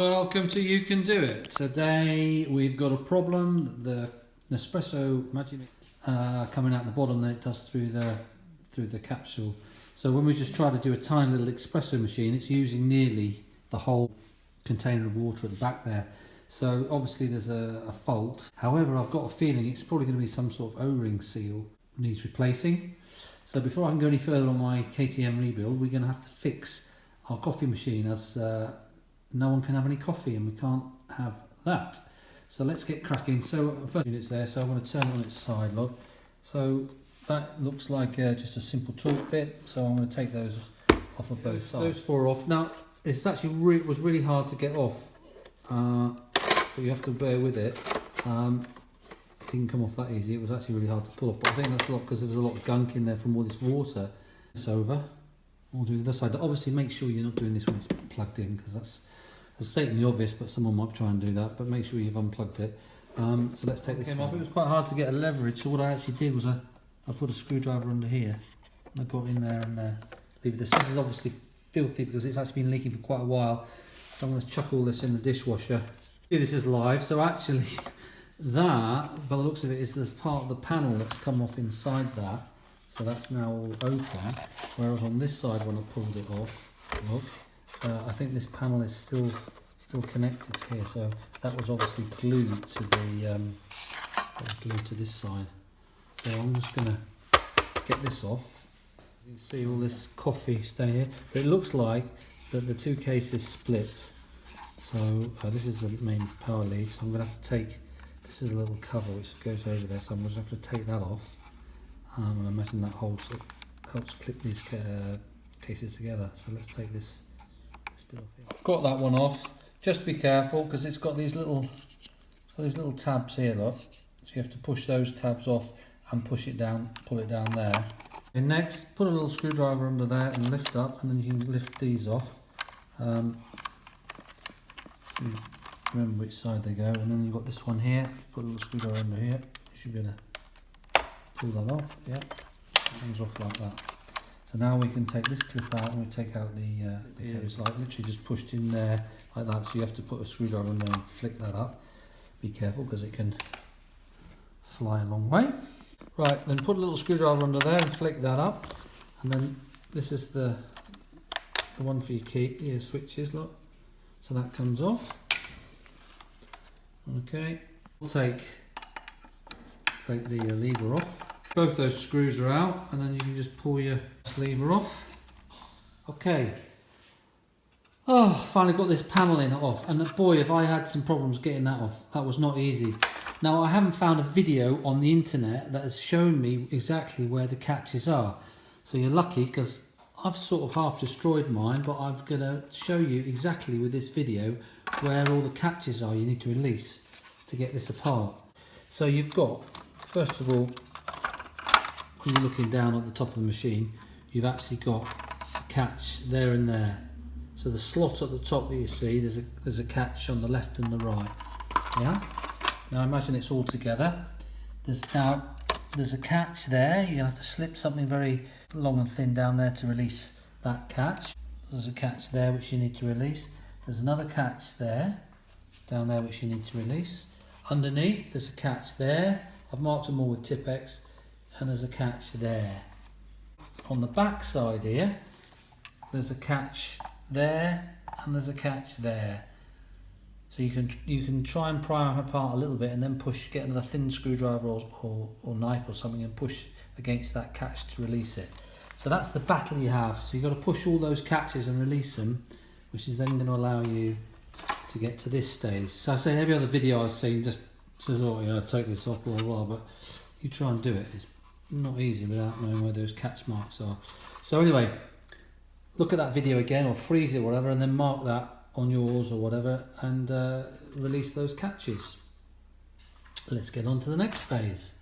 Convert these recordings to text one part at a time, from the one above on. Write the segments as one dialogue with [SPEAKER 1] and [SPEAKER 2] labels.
[SPEAKER 1] Welcome to You Can Do It. Today we've got a problem. The Nespresso Magimix coming out the bottom that it does through the capsule. So when we just try to do a tiny little espresso machine, it's using nearly the whole container of water at the back there. So obviously there's a fault. However, I've got a feeling it's probably going to be some sort of O-ring seal needs replacing. So before I can go any further on my KTM rebuild, we're going to have to fix our coffee machine, as no one can have any coffee and we can't have that. So let's get cracking. So first it's there, so I'm going to turn it on its side, look. So that looks like just a simple torque bit, so I'm going to take those off of both sides. Those four off. Now it's actually it was really hard to get off, but you have to bear with it. It didn't come off that easy. It was actually really hard to pull off, but I think that's a lot because there was a lot of gunk in there from all this water. It's over. We'll do the other side. Obviously make sure you're not doing this when it's plugged in, because that's stating the obvious, but someone might try and do that. But make sure you've unplugged it. So let's take this off. It was quite hard to get a leverage, so what I actually did was I put a screwdriver under here. I got in there and leave this. This is obviously filthy because it's actually been leaking for quite a while. So I'm going to chuck all this in the dishwasher. This is live, so actually that, by the looks of it, is this part of the panel that's come off inside that. So that's now all open, whereas on this side when I pulled it off, look, I think this panel is still connected here. So that was obviously glued to this side. So I'm just going to get this off. You can see all this coffee staying here, but it looks like that the two cases split. So this is the main power lead. So I'm going to have to take. This is a little cover which goes over there. So I'm going to have to take that off. And I imagine that holds it, helps clip these cases together. So let's take this bit off here. I've got that one off. Just be careful because it's got these little tabs here, look. So you have to push those tabs off and push it down, pull it down there. And next, put a little screwdriver under there and lift up, and then you can lift these off. Remember which side they go, and then you've got this one here. Put a little screwdriver under here. You should be able to pull that off, yeah, it comes off like that. So now we can take this clip out and we take out the it's like literally just pushed in there like that, so you have to put a screwdriver in there and flick that up. Be careful because it can fly a long way. Right, then put a little screwdriver under there and flick that up, and then this is the one for your key, your switches, look. So that comes off. Okay, we'll take the lever off. Both those screws are out, and then you can just pull your lever off. Okay. Oh, finally got this paneling off, and boy, have I had some problems getting that off. That was not easy. Now, I haven't found a video on the internet that has shown me exactly where the catches are. So you're lucky, because I've sort of half destroyed mine, but I'm going to show you exactly with this video where all the catches are you need to release to get this apart. So you've got, first of all, when you're looking down at the top of the machine, you've actually got a catch there and there. So the slot at the top that you see, there's a catch on the left and the right. Yeah. Now imagine it's all together. There's a catch there. You're gonna have to slip something very long and thin down there to release that catch. There's a catch there which you need to release. There's another catch there, down there, which you need to release. Underneath, there's a catch there. I've marked them all with Tipp-Ex, and there's a catch there. On the back side here, there's a catch there, and there's a catch there. So you can try and pry them apart a little bit, and then get another thin screwdriver or knife or something and push against that catch to release it. So that's the battle you have. So you've got to push all those catches and release them, which is then going to allow you to get to this stage. So I say every other video I've seen just says, oh, yeah, take this off, blah, blah, blah, but you try and do it. It's not easy without knowing where those catch marks are. So anyway, look at that video again, or freeze it or whatever, and then mark that on yours or whatever, and release those catches. Let's get on to the next phase.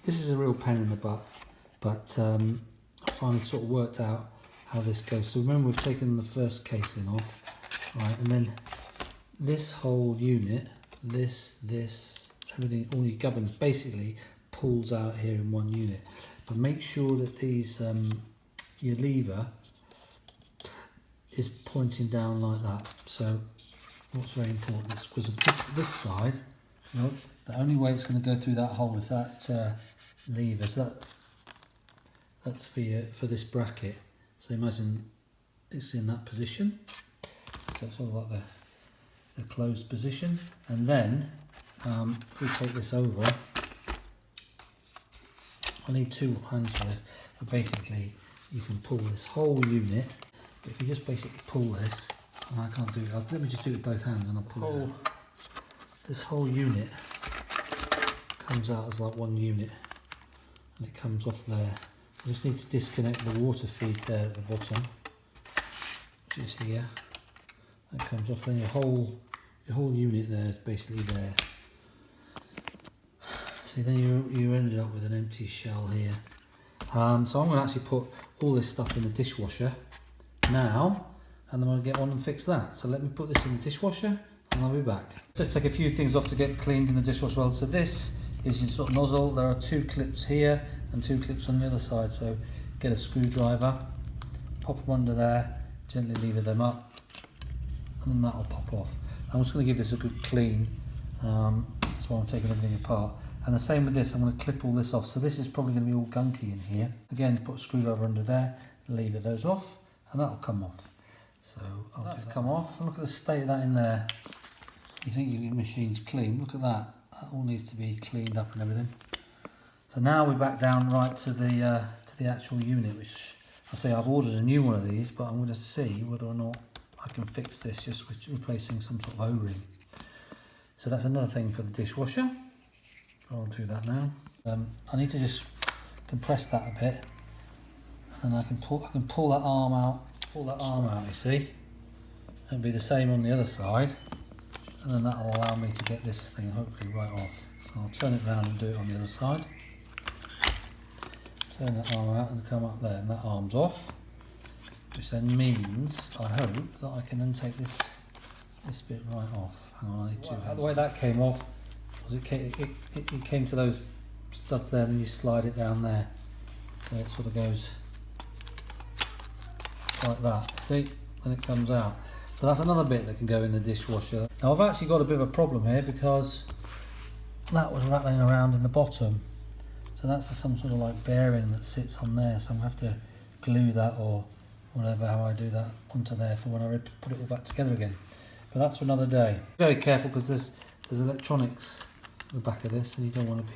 [SPEAKER 1] This is a real pain in the butt, but I finally sort of worked out how this goes. So remember, we've taken the first casing off, right, and then this whole unit, this, everything, all your gubbins basically pulls out here in one unit. But make sure that these your lever is pointing down like that. So what's very important is because of this side, look, the only way it's going to go through that hole is that lever. So that's for this bracket. So imagine it's in that position. So it's all like the closed position. And then if we take this over, I need 2 hands for this. But basically, you can pull this whole unit. But if you just basically pull this, and I can't do it. Let me just do it with both hands, and I'll pull it out. This whole unit comes out as like one unit, and it comes off there. I just need to disconnect the water feed there at the bottom, which is here. That comes off. Then your whole unit there is basically there. See, then you ended up with an empty shell here. So I'm going to actually put all this stuff in the dishwasher now, and then I'll get on and fix that. So let me put this in the dishwasher, and I'll be back. Let's take a few things off to get cleaned in the dishwasher. Well, so this is your sort of nozzle. There are 2 clips here and 2 clips on the other side. So get a screwdriver, pop them under there, gently lever them up, and then that'll pop off. I'm just going to give this a good clean. That's why I'm taking everything apart. And the same with this, I'm going to clip all this off. So this is probably going to be all gunky in here. Again, put a screwdriver under there, lever those off, and that'll come off. So that's come off. Look at the state of that in there. You think your machine's clean? Look at that. That all needs to be cleaned up and everything. So now we're back down right to the actual unit, which I say I've ordered a new one of these, but I'm going to see whether or not I can fix this just with replacing some sort of O-ring. So that's another thing for the dishwasher. I'll do that now. I need to just compress that a bit, and then I can pull that arm out. Pull that arm out, you see. It'll be the same on the other side, and then that'll allow me to get this thing hopefully right off. So I'll turn it around and do it on the other side. Turn that arm out and come up there, and that arm's off, which then means I hope that I can then take this bit right off. Hang on, I need 2 hands. The way that came off was it came to those studs there, and you slide it down there, so it sort of goes like that. See, and it comes out. So that's another bit that can go in the dishwasher. Now I've actually got a bit of a problem here because that was rattling around in the bottom. So that's some sort of like bearing that sits on there. So I'm going to have to glue that or whatever, how I do that, onto there for when I put it all back together again. But that's for another day. Be very careful because there's electronics at the back of this, and you don't want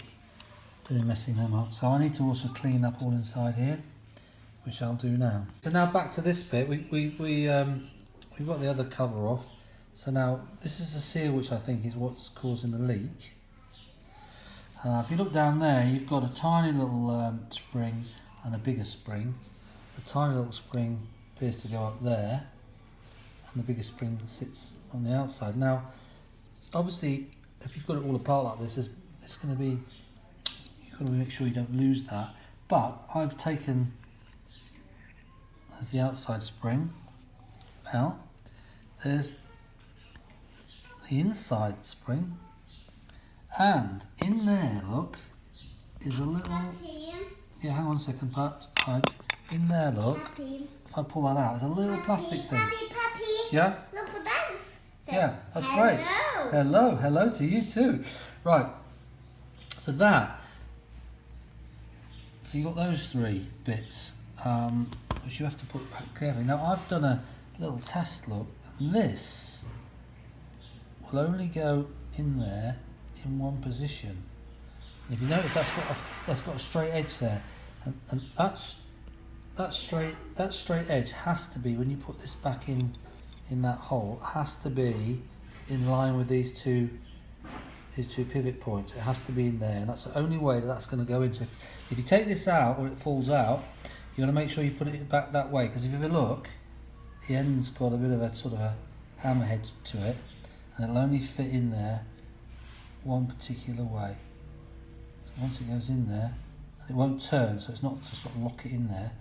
[SPEAKER 1] to be messing them up. So I need to also clean up all inside here, which I'll do now. So now back to this bit. We've got the other cover off. So now this is the seal, which I think is what's causing the leak. If you look down there, you've got a tiny little spring and a bigger spring. The tiny little spring appears to go up there, and the bigger spring sits on the outside. Now, obviously, if you've got it all apart like this, it's going to be, you've got to make sure you don't lose that. But I've taken, there's the outside spring out. There's the inside spring. And in there, look, is a little... Yeah, hang on a second, Pudge. In there, look, if I pull that out, there's a little plastic thing.
[SPEAKER 2] Puppy.
[SPEAKER 1] Yeah?
[SPEAKER 2] Look what that's.
[SPEAKER 1] Yeah, that's great. Hello to you too. Right, so you've got those 3 bits, which you have to put back carefully. Now, I've done a little test look, and this will only go in there in one position. And if you notice, that's got a straight edge there, and that straight edge has to be, when you put this back in that hole, it has to be in line with these two pivot points. It has to be in there, and that's the only way that's going to go into. If you take this out or it falls out, you got to make sure you put it back that way, because if you have a look, the end's got a bit of a sort of a hammerhead to it, and it'll only fit in there one particular way. So once it goes in there, it won't turn, so it's not to sort of lock it in there.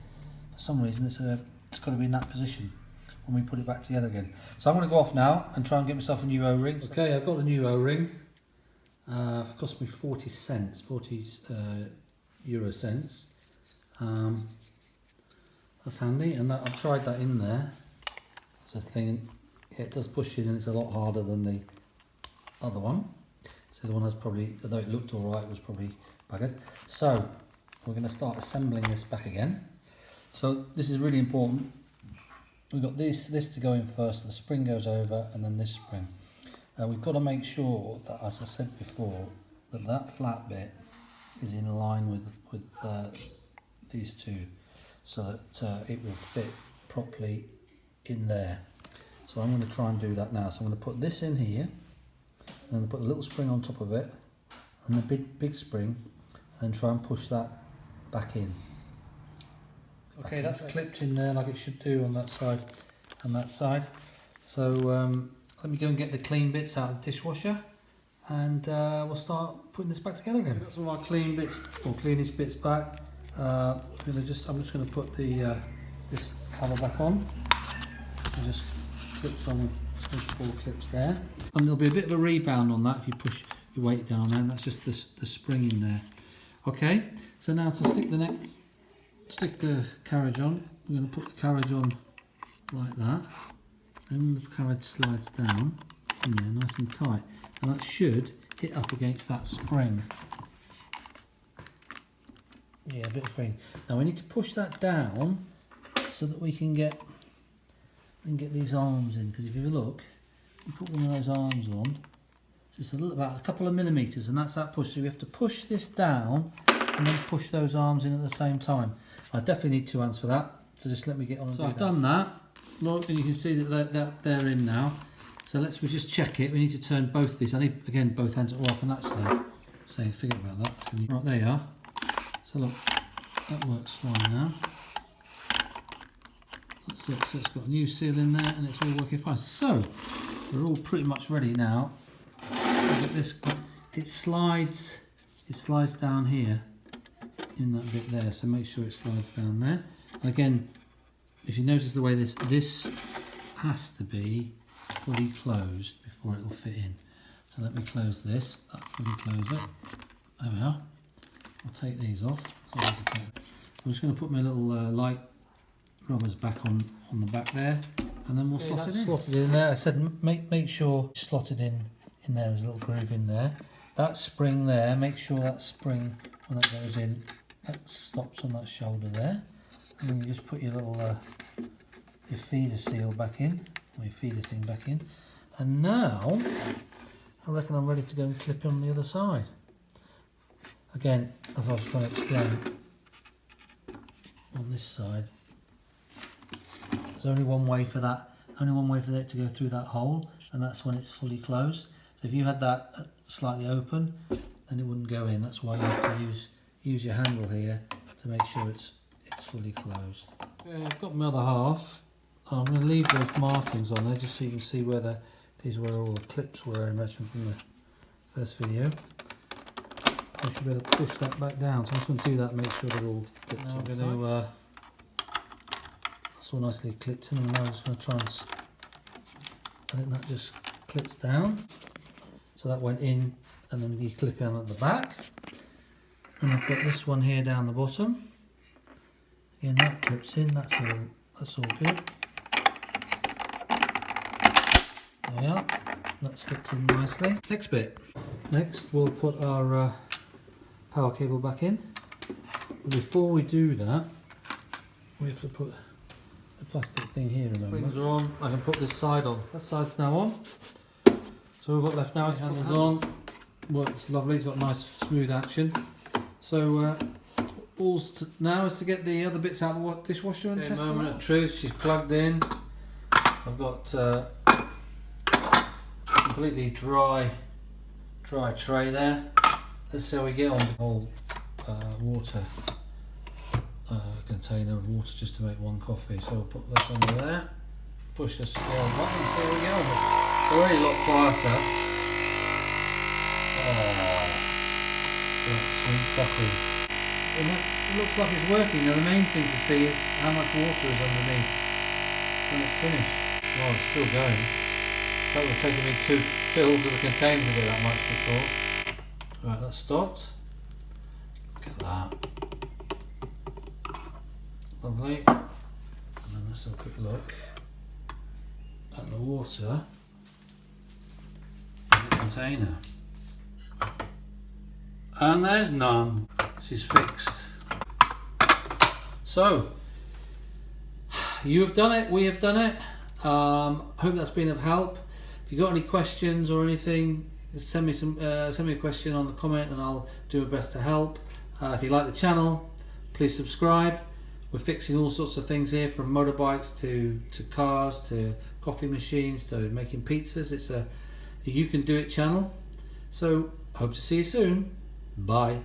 [SPEAKER 1] For some reason, it's got to be in that position when we put it back together again. So I'm going to go off now and try and get myself a new O-ring. Okay, I've got a new O-ring. It cost me 40 cents, 40 euro cents. That's handy, and I've tried that in there. It's a thing, yeah, it does push in and it's a lot harder than the other one. So the one has probably, although it looked alright, was probably buggered. So we're going to start assembling this back again. So this is really important. We've got this to go in first, the spring goes over and then this spring. We've got to make sure that, as I said before, that flat bit is in line with these two, so that it will fit properly in there. So I'm going to try and do that now. So I'm going to put this in here, and then put a little spring on top of it, and the big spring, and then try and push that back in. Okay, that's clipped in there like it should do on that side and that side. So let me go and get the clean bits out of the dishwasher, and we'll start putting this back together again. We've got some of our clean bits, or cleanest bits back. I'm just going to put the this cover back on. It just clips on, there's 4 clips there, and there'll be a bit of a rebound on that if you push your weight down there, and that's just the spring in there. Okay, so now to stick the carriage on, we're going to put the carriage on like that, then the carriage slides down in there nice and tight, and that should hit up against that spring. Yeah, a bit of free. Now we need to push that down so that we can get these arms in, because if you look, you put one of those arms on, so it's about a couple of millimetres, and that's that push. So we have to push this down and then push those arms in at the same time. I definitely need 2 hands for that, so just let me get on and do that. So I've done that. Look, and you can see that they're in now. So we just check it. We need to turn both of these. I need, again, both hands at work, and actually, say, forget about that. Right, there you are. So look, that works fine now. That's it, so it's got a new seal in there and it's all working fine. So, we're all pretty much ready now. Look at this, it slides down here in that bit there, so make sure it slides down there. And again, if you notice the way this has to be fully closed before it will fit in. So let me close this, fully close it. There we are. I'll take these off. I'm just going to put my little light rubbers back on the back there, and then we'll slot it in. Slotted in there. I said make sure you slot it in there. There's a little groove in there. That spring there, make sure that spring, when that goes in, that stops on that shoulder there. And then you just put your little your feeder seal back in, or your feeder thing back in. And now, I reckon I'm ready to go and clip on the other side. Again, as I was trying to explain, on this side, there's only one way for it to go through that hole, and that's when it's fully closed. So if you had that slightly open, then it wouldn't go in. That's why you have to use your handle here to make sure it's fully closed. Okay, I've got my other half. I'm going to leave those markings on there just so you can see where these were all the clips were I mentioned from the first video. I should be able to push that back down. So I'm just going to do that and make sure they're all clipped. Now I'm going to that's all nicely clipped in, and now I'm just going to try and I think that just clips down. So that went in, and then you clip in at the back. And I've got this one here down the bottom. Again, that clips in. That's all good. There we are. That slipped in nicely. Next bit. Next, we'll put our power cable back in. But before we do that, we have to put the plastic thing here, remember? Springs are on. I can put this side on. That side's now on. So we've got left now is handles on. Works lovely, it's got nice smooth action. So all now is to get the other bits out of the dishwasher and test them out. Moment of truth, she's plugged in. I've got completely dry tray there. Let's see how we get on. The whole water container of water just to make 1 coffee. So we'll put that under there. Push this scale button and see how we get on. It's already a lot quieter. Oh, that's sweet coffee. And it looks like it's working. Now the main thing to see is how much water is underneath when it's finished. Oh, it's still going. That would have taken me 2 fills of the container to get that much before. Right, that's stopped. Look at that. Lovely. And then let's have a quick look. at the water in the container. And there's none. She's fixed. So, you have done it, we have done it. Hope that's been of help. If you've got any questions or anything, send me a question on the comment and I'll do my best to help. If you like the channel, please subscribe. We're fixing all sorts of things here, from motorbikes to cars to coffee machines to making pizzas. It's a You Can Do It channel. So hope to see you soon. Bye.